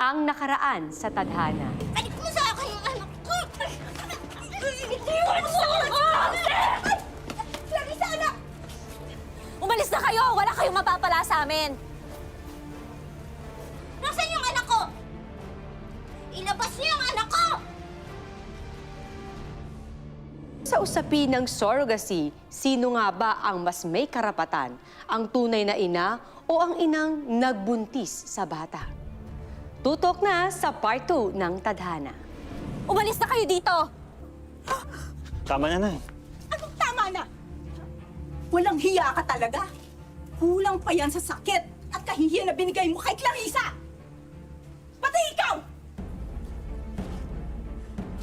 ang nakaraan sa tadhana. Balik mo sa akin yung anak ko! Itiwan mo ako! Clarissa, anak! Umalis na kayo! Wala kayong mapapala sa amin! Nasaan yung anak ko? Ilabas niyo yung anak ko! Sa usapin ng surrogacy, sino nga ba ang mas may karapatan? Ang tunay na ina o ang inang nagbuntis sa bata? Tutok na sa part 2 ng tadhana. Umalis na kayo dito! Tama na, Nay. Anong tama na? Walang hiya ka talaga. Kulang pa yan sa sakit at kahihiyan na binigay mo kay Clarissa. Pati ikaw!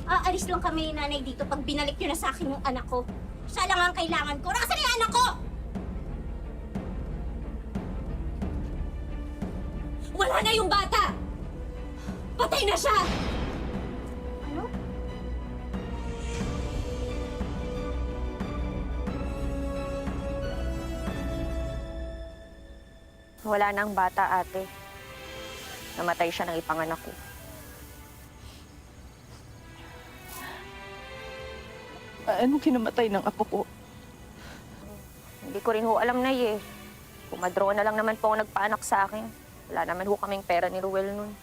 Aalis lang kami ni nanay dito pag binalik niyo na sa akin yung anak ko. Siya lang ang kailangan ko. Nasaan yung anak ko? Wala na yung bata! Patay na siya! Ano? Wala na ang bata, ate. Namatay siya ng ipanganak ko. Anong kinamatay ng apo ko? Hindi ko rin ho alam na eh. Pumadro na lang naman po ang nagpaanak sa akin. Wala naman ho kaming pera ni Ruel nun.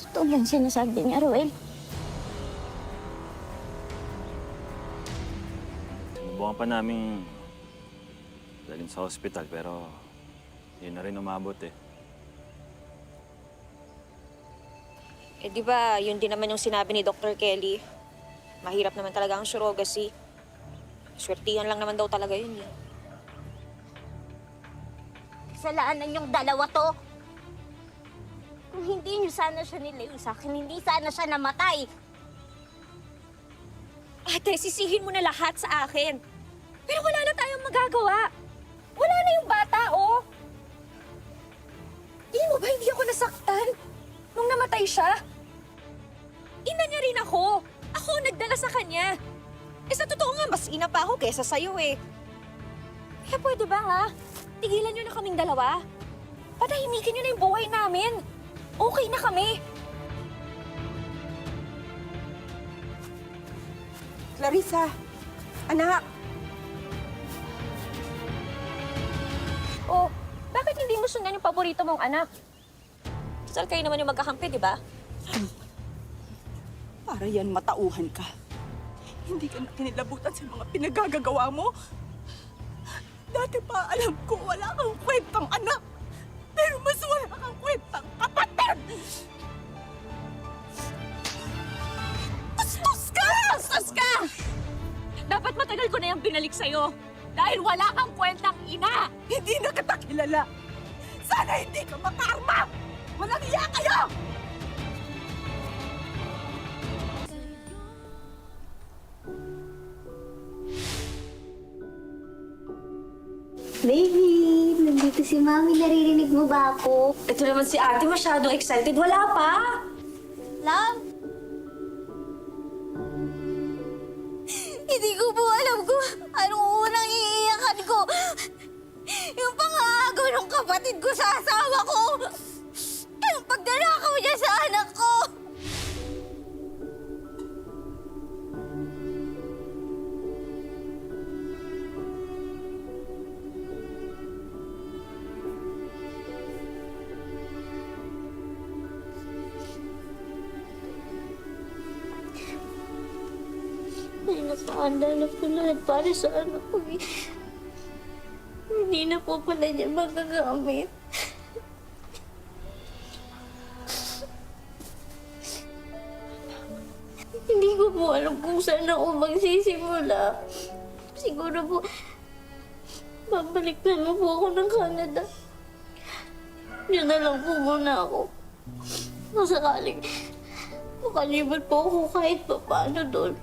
Totoo yan sinasabi niya, Ruel. Subukan pa namin dalhin sa hospital pero yun na rin umabot eh. Eh di ba, yun din naman yung sinabi ni Dr. Kelly. Mahirap naman talaga ang surrogacy. Swertihan lang naman daw talaga yun eh. Kasalanan yung dalawa to. Kung hindi niyo sana siya nilayo sa akin, hindi sana siya namatay. Ate, sisihin mo na lahat sa akin. Pero wala na tayong magagawa. Wala na yung bata, oh. Hindi mo ba hindi ako nasaktan nung namatay siya? Ina niya rin ako. Ako ang nagdala sa kanya. Eh sa totoo nga, mas ina pa ako kesa sa'yo eh. Kaya pwede ba ha? Tigilan niyo na kaming dalawa. Patahimikin niyo na yung buhay namin. Okay na kami. Clarissa, anak, Oh, bakit hindi mo sundan yung paborito mong anak? Kasal kayo naman yung magkakampi, di ba? para yan matauhan ka. Hindi ka na kinilabutan sa mga pinagagagawa mo. Dati pa alam ko wala kang kwentang anak. Pero mas wala kang kwentang kapatid! Bastos ka! Bastos ka! Dapat matagal ko na yung binalik sa'yo. Dahil wala kang kwentang ina! Hindi na kita kilala. Sana hindi ka makarma! Walang iya kayo! Baby, nandito si Mami. Naririnig mo ba ako? Ito naman si ate masyadong excited. Wala pa! Love? Hindi ko po alam kung anong unang iiyakan ko. Yung pang-aagaw ng kapatid ko sa asawa ko. Yung pagdanakaw niya sa anak ko. Ay, nakaanda na po lahat para sa anak ko. Hindi na po pala niya magagamit. Hindi ko po alam kung saan ako magsisimula. Siguro po, babalik na po ako ng Canada. Diyan na lang po muna ako. Kung sakaling makalibot po ako kahit pa paano doon.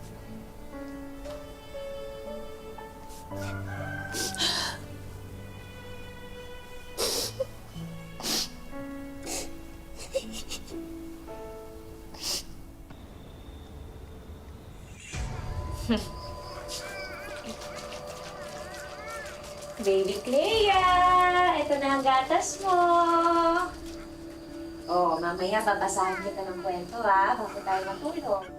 Baby Clea! Ito na ang gatas mo! Mamaya, babasahin kita ng kwento, ha? Bago tayo matulog.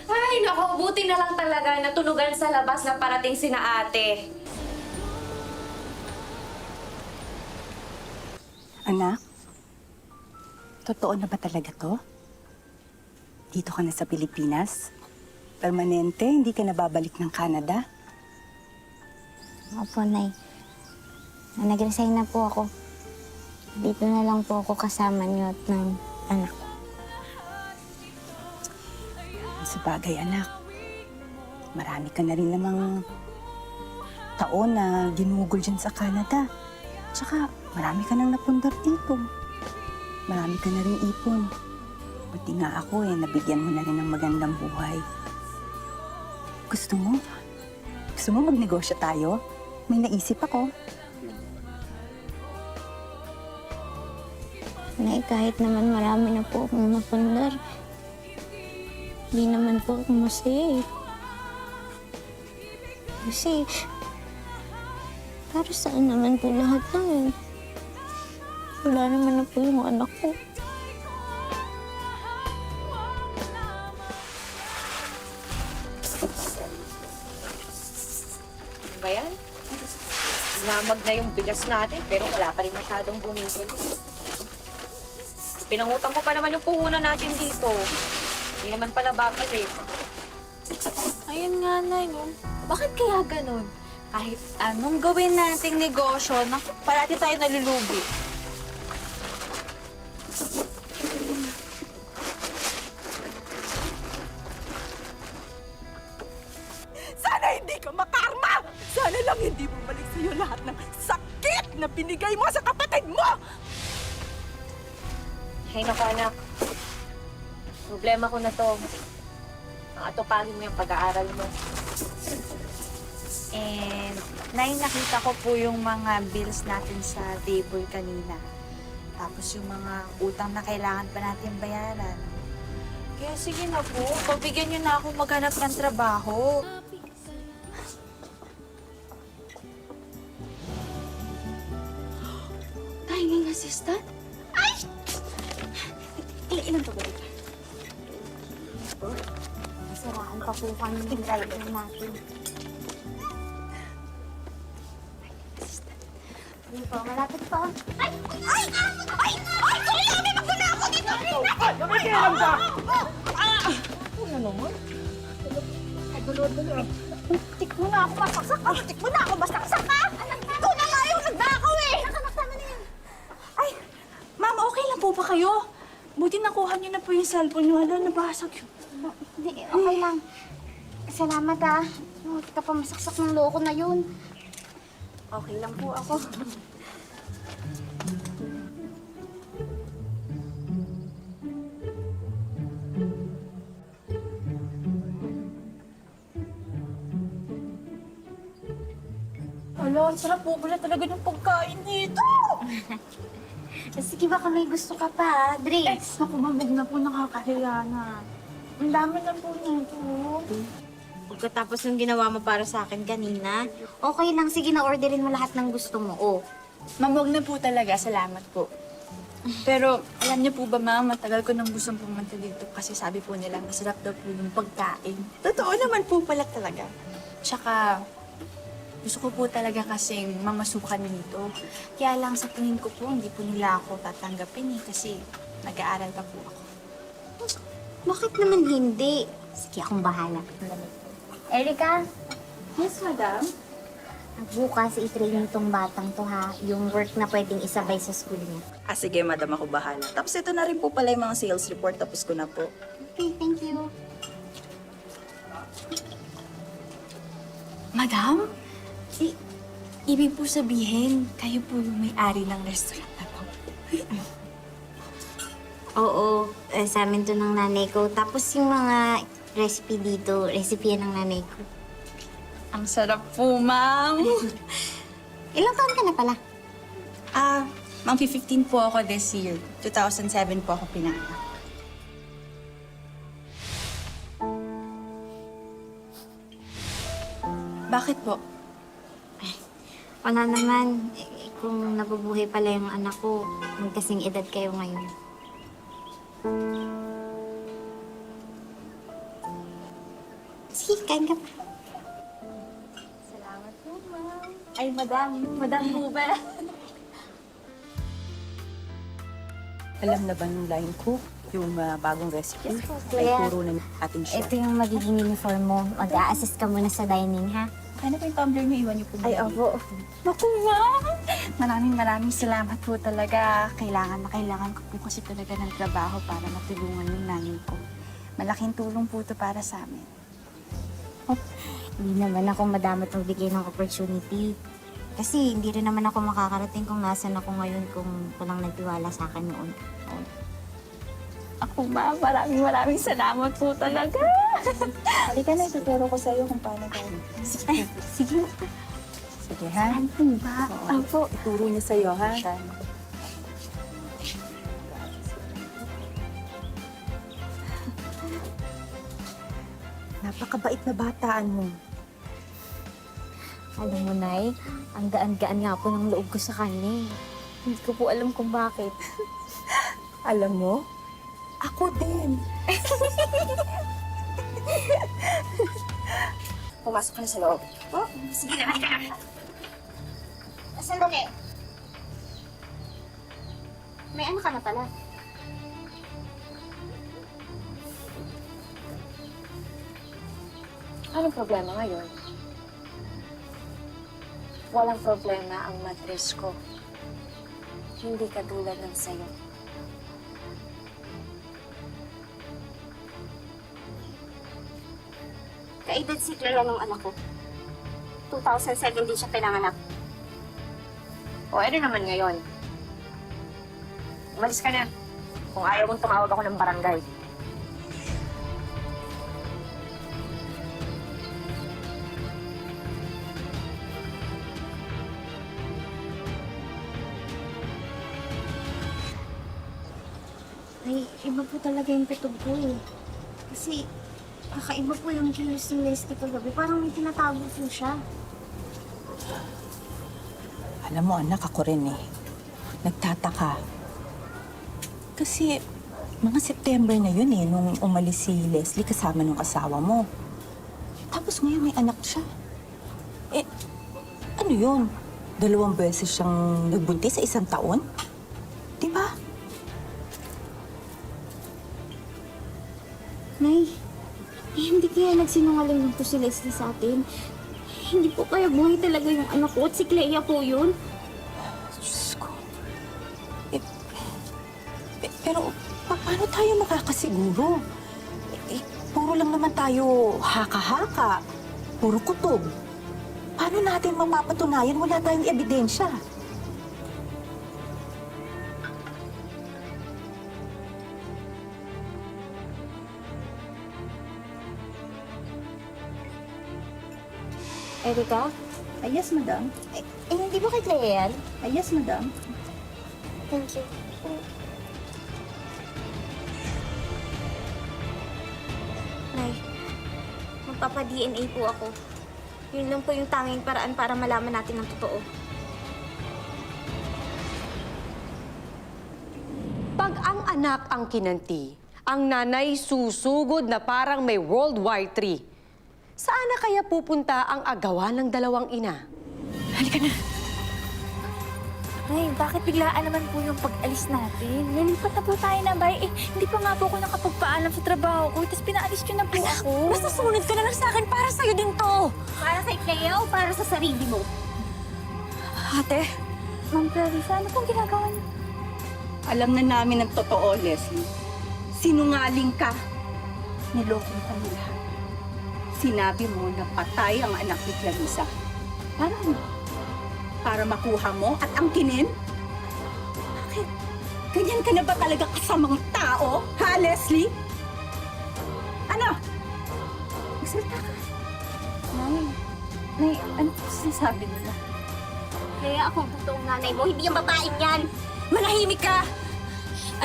Ay, naku, buti na lang talaga natunugan sa labas na parating sina ate. Anak, totoo na ba talaga to? Dito ka na sa Pilipinas? Permanente, hindi ka na babalik ng Canada? Opo, Nay. Nag-resign na po ako. Dito na lang po ako kasama niyo at ng anak ko. Sa bagay, anak. Marami ka na rin namang taon na ginugol dyan sa Canada. Tsaka, marami ka nang napundar dito. Marami ka na rin ipon. Buti nga ako nabigyan mo na rin ng magandang buhay. Gusto mo? Gusto mo magnegosyo tayo? May naisip ako. Nay, kahit naman marami na po akong napundar, hindi naman po ako masaya eh. Kasi, para saan naman po lahat na yun? Wala naman na po yung anak ko. Ano ba yan? Namag na yung bigas natin, pero wala pa rin masyadong bumibili. Pinangutang ko pa naman yung puhunan natin dito. Hindi naman pala babalik. Ayun nga, Nay, no? Bakit kaya ganun? Kahit anong gawin nating negosyo, naku, parati tayo nalulugi. Sana hindi ka makarma! Sana lang hindi bumalik sa'yo lahat ng sakit na binigay mo sa kapatid mo! Ay, naku anak. Problema ko na to. Ang atupagin mo yung pag-aaral mo. And, Nay, nakita ko po yung mga bills natin sa table kanina. Tapos yung mga utang na kailangan pa natin bayaran. Kaya sige na po, pagbigyan niyo na ako maghanap ng trabaho. Timing assistant? Ay! Ilan to ba dito? Masaraan pa po kami ng driver natin. Hindi po, malapit pa. Ay! Ay! Ay! Ay! Sorry na kami! Magdala ako dito! Ay, nakikialam ka! Tik mo na ako masaksak! Tik mo na ako masaksak ka! Ikaw na nga yung nagnakaw eh! Anak, tama na yan! Ay, ma'am, okay lang po ba kayo? Buti nakuha niyo na po yung cellphone niyo. Hala, nabasag yun. Hindi, okay lang. Salamat ah. Huwag ka pa masaksak ng loko na yun. Okay lang po ako. Hala, ang sarap po pala talaga ng pagkain dito. Sige, baka may gusto ka pa, Drinks. Naku, ma'am, huwag na po nakakahiya na. Ang dami na po nito. Pagkatapos ng ginawa mo para sa akin kanina, Okay lang, sige na orderin mo lahat ng gusto mo. Oh. Ma'am, huwag na po talaga. Salamat po. Pero, alam niyo po ba, ma'am, matagal ko nang gustong pumunta dito kasi sabi po nila, masarap daw po yung pagkain. Totoo naman po pala talaga. Tsaka, gusto ko po talaga kasing mamasukan dito. Kaya lang sa tingin ko po, hindi po nila ako tatanggapin kasi nag-aaral pa po ako. Bakit naman hindi? Sige, akong bahala. Erika, Yes, madam. bukas i-train tong batang to ha. Yung work na pwedeng isabay sa school niya. Ah, sige, madam, ako bahala. Tapos ito na rin po pala yung mga sales report. Tapos ko na po. Okay, thank you. Madam? Ibig po sabihin, kayo po yung may-ari ng restaurant na to. Oo, sa amin to ng nanay ko. Tapos yung mga recipe dito, recipe yan ng nanay ko. Ang sarap po, ma'am. Ilang taon ka na pala? Ma'am, 15 po ako this year. 2007 po ako pinanganak. Bakit po? Wala naman. kung nabubuhay pala yung anak ko, magkasing edad kayo ngayon. Sige, kain ka pa. Salamat po, ma'am. Ay, madam. Madam po ba? Alam na ba ng line ko yung bagong recipe? Yes po, Ay, kuya. turo na atin siya. Ito yung magiging uniform mo. Mag-a-assist ka muna sa dining, ha? Ano po yung tumbler niyo? Iwan niyo po. Ay, opo. Naku, ma'am. Maraming salamat po talaga. Kailangan na kailangan ko po kasi talaga ng trabaho para matulungan yung nanay ko. Malaking tulong po ito para sa amin. Hindi naman ako madamot magbigay ng opportunity. Kasi hindi rin naman ako makakarating kung nasan ako ngayon kung walang nagtiwala sa akin noon. Ako, ma'am. Maraming salamat po talaga. Halika na, ituturo ko sa'yo kung paano gawin. Sige. Sige, ha? Ano po ba? Opo. Ituro niya sa'yo, ha? Napakabait na bataan mo. Alam mo, Nay, ang gaan-gaan nga po ng loob ko sa kanya. Hindi ko po alam kung bakit. Alam mo, ako din. Pumasok ka na sa loob. Oh, sige na. Sandali. May ano ka na pala? Anong problema ngayon? Walang problema ang matris ko. Hindi katulad ng sayo. Kaedad si Clea ng anak ko. 2017 siya pinanganak. O, ano naman ngayon? Umalis ka na. Kung ayaw mong tumawag ako ng barangay. Ay, iba po talaga yung pitog ko eh. Kasi, kakaiba po yung kilos ni Leslie kagabi. Parang may tinatago po siya. Alam mo, anak, ako rin eh. Nagtataka. Kasi, mga September na yun eh, nung umalis si Leslie kasama nung asawa mo. Tapos ngayon may anak siya. Eh, ano yun? 2 beses siyang nagbuntis sa 1 taon? Di ba? Nay, hindi kaya nagsinungaling lang po si Leslie sa atin. Hindi po kaya buhay talaga yung anak ko at si Clea po yun. Diyos ko. Pero, paano tayo makakasiguro? Puro lang naman tayo haka-haka. Puro kutob. Paano natin mapapatunayan? Wala tayong ebidensya. Erika? Ay, yes, madam. Hindi ba kay Clea yan? Ay, yes, madam. Thank you. Nay, magpapa-DNA po ako. Yun lang po yung tanging paraan para malaman natin ang totoo. Pag ang anak ang kinanti, ang nanay susugod na parang may World War III. Saan na kaya pupunta ang agawan ng dalawang ina? Nay, bakit biglaan naman po yung pag-alis natin? Lilipat na po tayo na bay. Eh, hindi pa nga po ako nakapagpaalam sa trabaho ko. Tapos pinaalis nyo na po ako. Basta sumunod ka na lang sa akin para sa'yo din to. Para kay Clea o para sa sarili mo? Ate, Ma'am Clarissa, ano pong ginagawa niyo? Alam na namin ang totoo, Leslie. Sinungaling ka. Niloko mo kami lahat. Sinabi mo na patay ang anak ni Clarissa. Para ano? Para makuha mo at angkinin? Bakit? Ganyan ka na ba talaga kasamang tao? Ha, Leslie? Ano? Magsalita ka. Nay, ano po sinasabi nila? Clea, ako ang totoong nanay mo, hindi yung babaeng yan! Manahimik ka!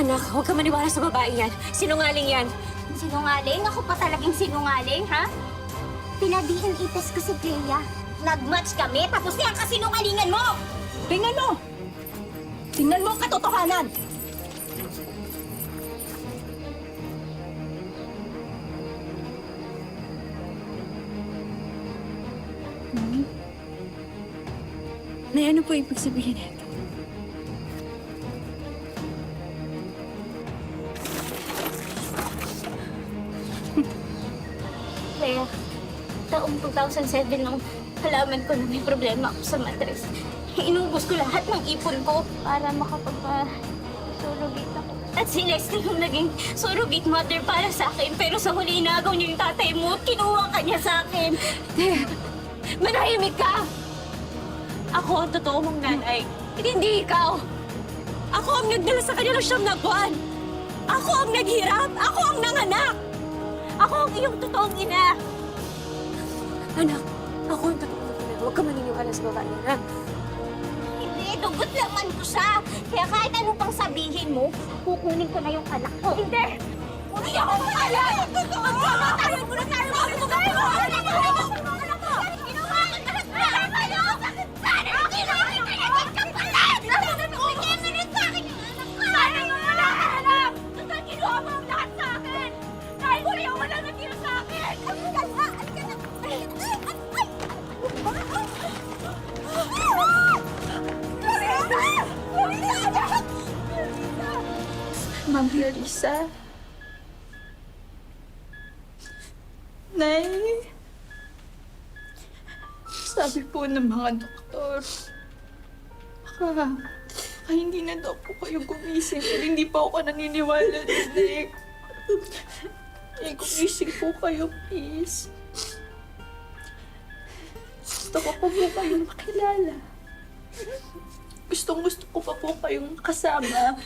Anak, huwag ka maniwala sa babae yan. Sinungaling yan. Sinungaling? Ako pa talagang sinungaling, ha? Pina-DNA test ko si Clea. Nag-match kami, tapos yan kasinungalingan mo! Tingnan mo! Tingnan mo ang katotohanan! Nay, ano po ibig sabihin nito? Kaya, taong 2007 nung halaman ko na may problema ako sa matres. Inubos ko lahat ng ipon ko para makapag-surrogate ako. At si Leslie yung naging surrogate mother para sa akin. Pero sa huli, inagaw niya yung tatay mo at kinuha ka niya sa akin. Manahimik ka! Ako ang totoo mong nanay. Hindi ikaw. Ako ang nagdala sa kanya ng 9 na buwan. Ako ang naghirap. Ako ang nanganak. Ako ang iyong totoong ina. Anak, ako ang totoong ina. Huwag ka maniniwala sa babae niya, ha? Hindi, dugot laman ko siya. Kaya kahit ano pang sabihin mo, kukunin ko na yung anak ko. Hindi! Hindi ako makalag! Magkamatayan mo na tayo! Magkamatayan mo! Anak ko! Anak ko! Kinuha ka na! Tama na! Sana mo kinuha ka na! Magkapalag! Bigyan mo rin sa akin yung anak ko! Sana mo wala ka anak! Basta kinuha mo ang lahat sa akin! Dahil sa'yo wala natira sa akin! Halika na! Halika na! Ma'am Clarissa. Nay, sabi po ng mga doktor, baka hindi na daw po kayo gumising. Pero hindi pa ako naniniwala din, Nick. Gumising po kayo, please. Gusto ko pa po kayong makilala. Gusto ko pa po kayong kasama.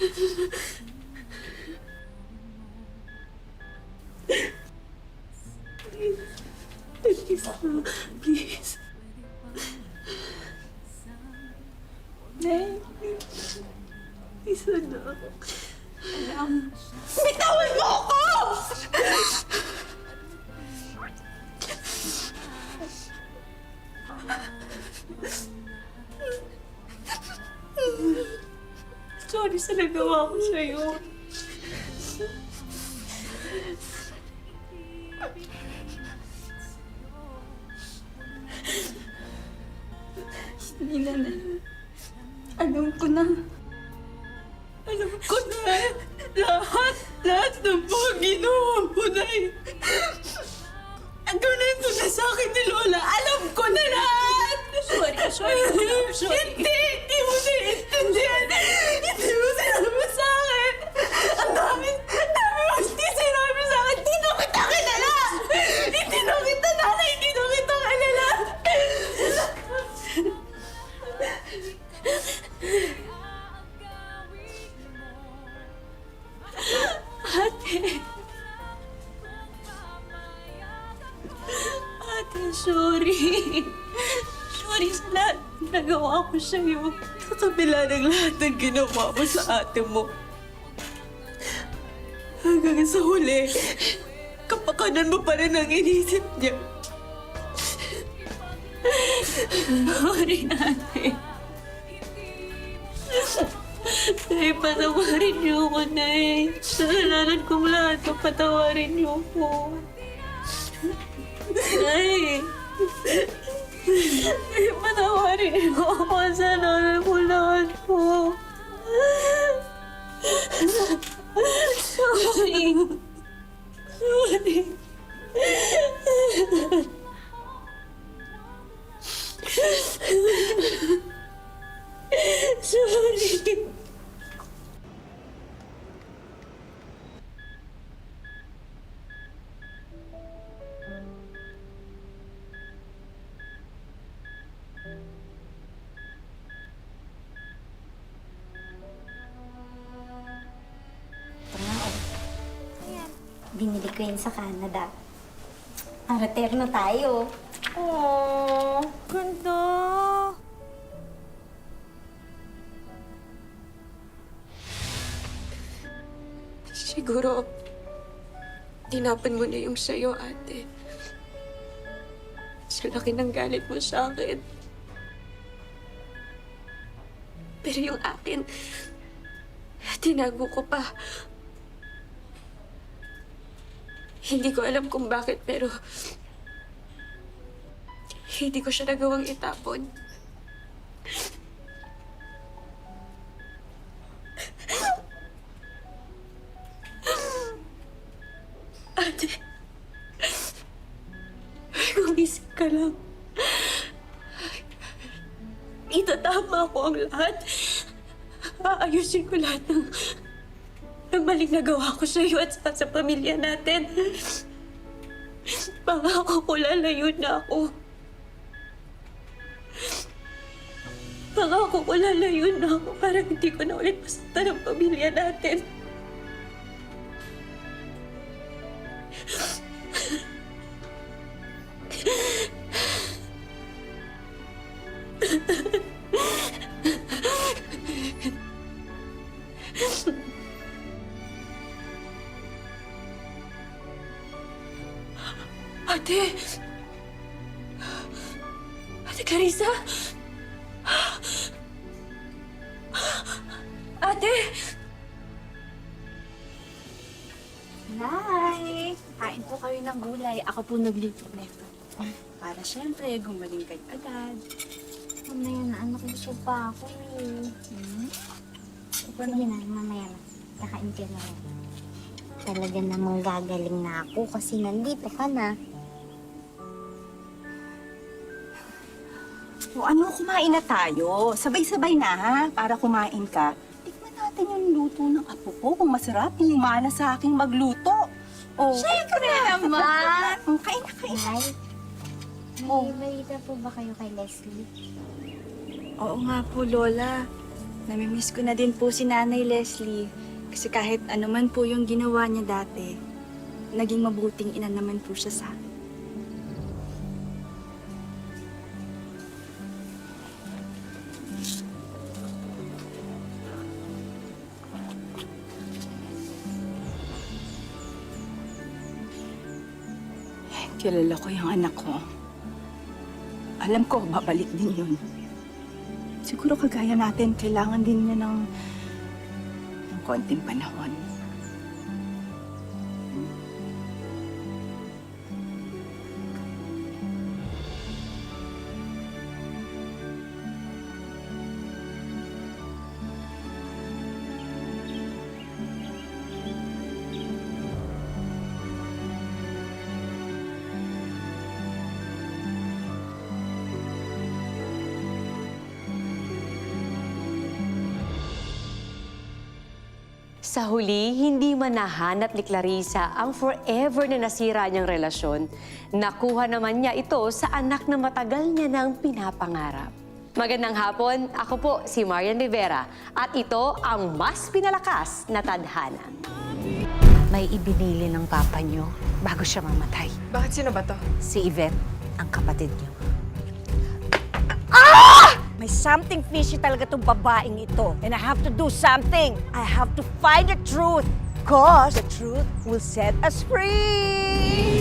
Please, please. Nay, please, anak. Bitawan mo ako! Sorry sa nagawa ko sa'yo. Hindi na. Alam ko na. Alam ko na. Lahat ng mga ginawa mo na ang gawin mo na sa akin ni Lola. Alam ko na lahat. Sorry. Hindi mo naiintindihan. Hindi mo sinabi sa akin. Ang dami mo hindi sinabi sa akin. Hindi na kita kilala. Hindi na kita nanay. Hindi na kita kilala. Ate, sorry. Sorry sa lahat ng nagawa ko sa'yo. Sa kabila ng lahat ng ginawa mo sa ate mo. Hanggang sa huli, kapakanan mo pa rin ang inisip niya. Sorry, ate. Nay, patawarin niyo ako, Nay. Kasalanan kong lahat, patawarin niyo ako. Nay! Nay, patawarin niyo ako. Kasalanan ko lahat po. Sorry. Sorry. Binili ko yun sa Canada. Ang return na tayo. Oh, ganda. Siguro, tinapan mo na yung sa'yo, ate. Sa laki ng galit mo sa akin. Pero yung akin, tinago ko pa. Hindi ko alam kung bakit, pero hindi ko siya nagawang itapon. Ate, gumising ka lang. Itatama ko ang lahat. Aayusin ko lahat ng maling nagawa ko sa iyo at sa pamilya natin. Pangako ko, lalayo na ako. Pangako ko, lalayo na ako para hindi ko na ulit masaktan ang pamilya natin. Ate! Ate Clarissa! Ate! Nay! Kain po kayo ng gulay. Ako po naglito nito. Para syempre, gumaling kayo agad. Mamaya na, anak, gusto pa ako eh. Sige na, mamaya na. Kakain ka na yan. Talaga namang gagaling na ako kasi nandito ka na. O ano, kumain na tayo. Sabay-sabay na ha, para kumain ka. Tikman natin yung luto ng apo ko kung masarap. Humana sa aking magluto. Oh. Siyempre naman! Kain na, kain na. Nay, may balita po ba kayo kay Leslie? Oo nga po, Lola. Namimiss ko na din po si Nanay Leslie. Kasi kahit ano man po yung ginawa niya dati, naging mabuting ina naman po siya sa akin. Kilala ko yung anak ko. Alam ko, babalik din yun. Siguro kagaya natin, kailangan din niya ng konting panahon. Sa huli, hindi man nahanap ni Clarissa ang forever na nasira niyang relasyon. Nakuha naman niya ito sa anak na matagal niya nang pinapangarap. Magandang hapon, ako po si Marian Rivera at ito ang mas pinalakas na tadhana. May ibinili ng papa niyo bago siya mamatay. Bakit sino ba to? Si Yvette, ang kapatid niyo. May something fishy talaga tong babaeng ito. And I have to do something. I have to find the truth. Cause the truth will set us free.